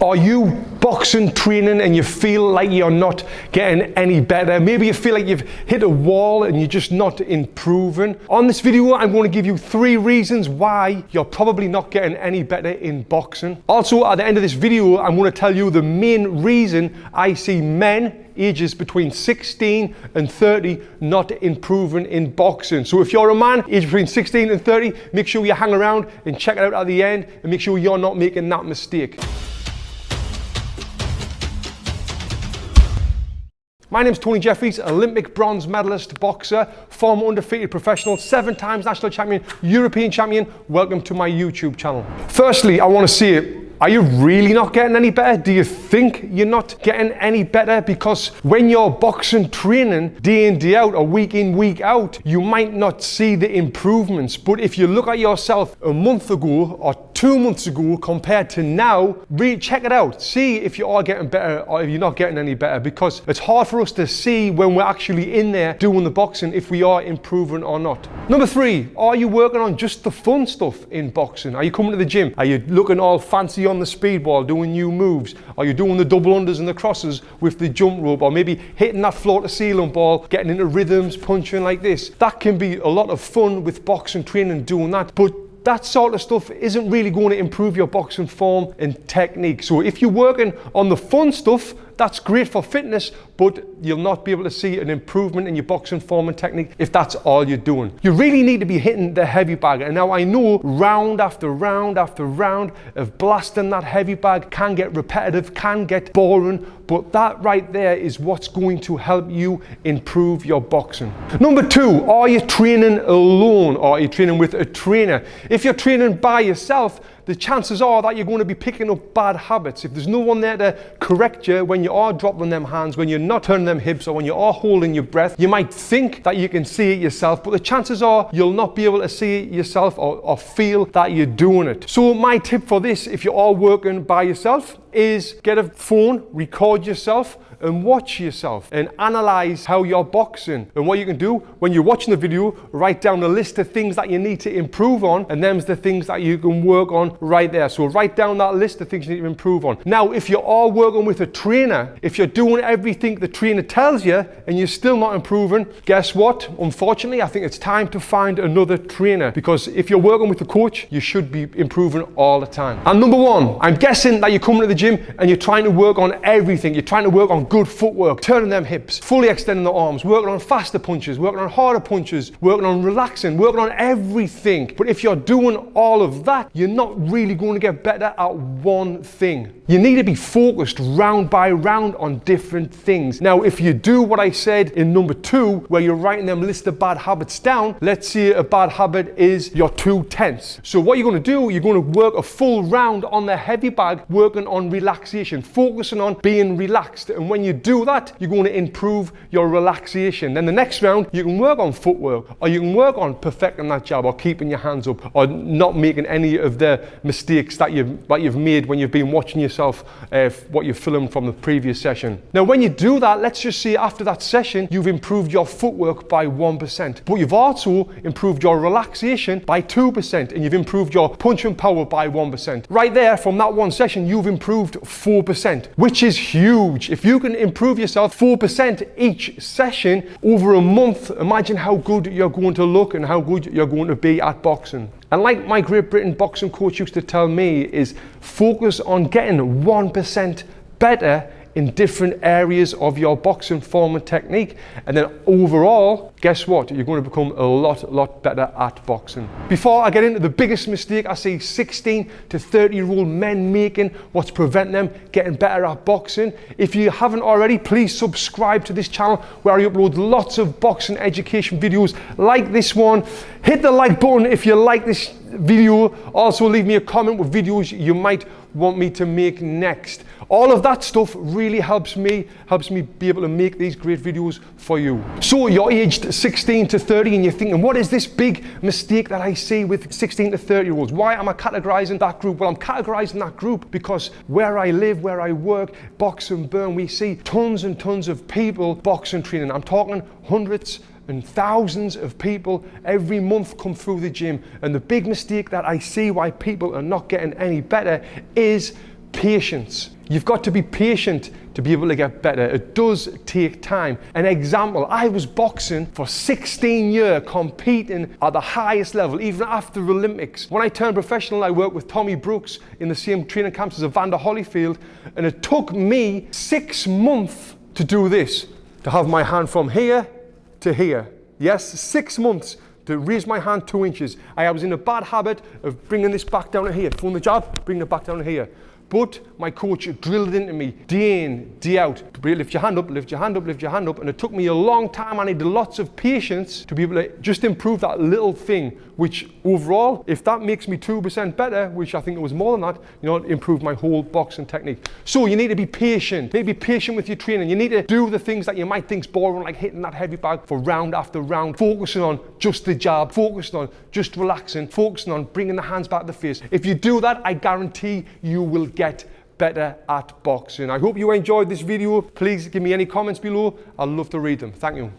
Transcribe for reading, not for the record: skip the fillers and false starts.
Are you boxing training and you feel like you're not getting any better? Maybe you feel like you've hit a wall and you're just not improving. On this video, I'm going to give you 3 reasons why you're probably not getting any better in boxing. Also, at the end of this video, I'm going to tell you the main reason I see men ages between 16 and 30 not improving in boxing. So if you're a man aged between 16 and 30, make sure you hang around and check it out at the end and make sure you're not making that mistake. My name's Tony Jeffries, Olympic bronze medalist boxer, former undefeated professional, 7 times national champion, European champion. Welcome to my YouTube channel. Firstly, I want to see it. Are you really not getting any better? Do you think you're not getting any better? Because when you're boxing training day in, day out, or week in, week out, you might not see the improvements. But if you look at yourself a month ago or 2 months ago compared to now, really check it out. See if you are getting better or if you're not getting any better, because it's hard for us to see when we're actually in there doing the boxing if we are improving or not. Number 3, are you working on just the fun stuff in boxing? Are you coming to the gym? Are you looking all fancy on the speedball, doing new moves? Are you doing the double unders and the crosses with the jump rope, or maybe hitting that floor to ceiling ball, getting into rhythms, punching like this? That can be a lot of fun with boxing training doing that, but that sort of stuff isn't really going to improve your boxing form and technique. So if you're working on the fun stuff, that's great for fitness, but you'll not be able to see an improvement in your boxing form and technique if that's all you're doing. You really need to be hitting the heavy bag. And now I know round after round after round of blasting that heavy bag can get repetitive, can get boring, but that right there is what's going to help you improve your boxing. Number 2, are you training alone or are you training with a trainer? If you're training by yourself, the chances are that you're going to be picking up bad habits. If there's no one there to correct you when you are dropping them hands, when you're not turning them hips, or when you are holding your breath, you might think that you can see it yourself, but the chances are you'll not be able to see it yourself or feel that you're doing it. So my tip for this, if you're all working by yourself, is get a phone, record yourself, and watch yourself and analyze how you're boxing. And what you can do when you're watching the video, write down a list of things that you need to improve on, and them's the things that you can work on right there. So write down that list of things you need to improve on. Now, if you're all working with a trainer, if you're doing everything the trainer tells you and you're still not improving, guess what? Unfortunately, I think it's time to find another trainer, because if you're working with a coach, you should be improving all the time. And number 1, I'm guessing that you're coming to the gym and you're trying to work on everything. You're trying to work on good footwork, turning them hips, fully extending the arms, working on faster punches, working on harder punches, working on relaxing, working on everything. But if you're doing all of that, you're not really going to get better at one thing. You need to be focused round by round on different things. Now, if you do what I said in number 2, where you're writing them list of bad habits down, let's say a bad habit is you're too tense. So what you're going to do, you're going to work a full round on the heavy bag, working on relaxation, focusing on being relaxed. And when you do that, you're going to improve your relaxation. Then the next round, you can work on footwork, or you can work on perfecting that jab, or keeping your hands up, or not making any of the mistakes that you've made when you've been watching yourself, what you filmed from the previous session. Now, when you do that, let's just say after that session, you've improved your footwork by 1%, but you've also improved your relaxation by 2%, and you've improved your punching power by 1%. Right there, from that one session, you've improved 4%, which is huge. If you can improve yourself 4% each session over a month, imagine how good you're going to look and how good you're going to be at boxing. And like my Great Britain boxing coach used to tell me, is focus on getting 1% better in different areas of your boxing form and technique, and then overall, guess what? You're going to become a lot better at boxing. Before I get into the biggest mistake I see 16 to 30-year-old men making, what's preventing them getting better at boxing, if you haven't already, please subscribe to this channel where I upload lots of boxing education videos like this one. Hit the like button if you like this video. Also leave me a comment with videos you might want me to make next. All of that stuff really helps me be able to make these great videos for you. So you're aged 16 to 30 and you're thinking, what is this big mistake that I see with 16 to 30 year olds? Why am I categorizing that group? Well, I'm categorizing that group because where I live, where I work, Box and Burn, we see tons and tons of people boxing training. I'm talking hundreds and thousands of people every month come through the gym. And the big mistake that I see why people are not getting any better is patience. You've got to be patient to be able to get better. It does take time. An example, I was boxing for 16 years, competing at the highest level, even after the Olympics. When I turned professional, I worked with Tommy Brooks in the same training camps as Evander Holyfield, and it took me 6 months to do this, to have my hand from here to here. Yes, 6 months to raise my hand 2 inches. I was in a bad habit of bringing this back down to here, throwing the jab, bringing it back down to here. But my coach drilled into me day in, day out. Lift your hand up, lift your hand up, lift your hand up. And it took me a long time. I needed lots of patience to be able to just improve that little thing, which overall, if that makes me 2% better, which I think it was more than that, you know, it improved my whole boxing technique. So you need to be patient. You need to be patient with your training. You need to do the things that you might think's boring, like hitting that heavy bag for round after round, focusing on just the jab, focusing on just relaxing, focusing on bringing the hands back to the face. If you do that, I guarantee you will get better at boxing. I hope you enjoyed this video. Please give me any comments below. I'd love to read them. Thank you.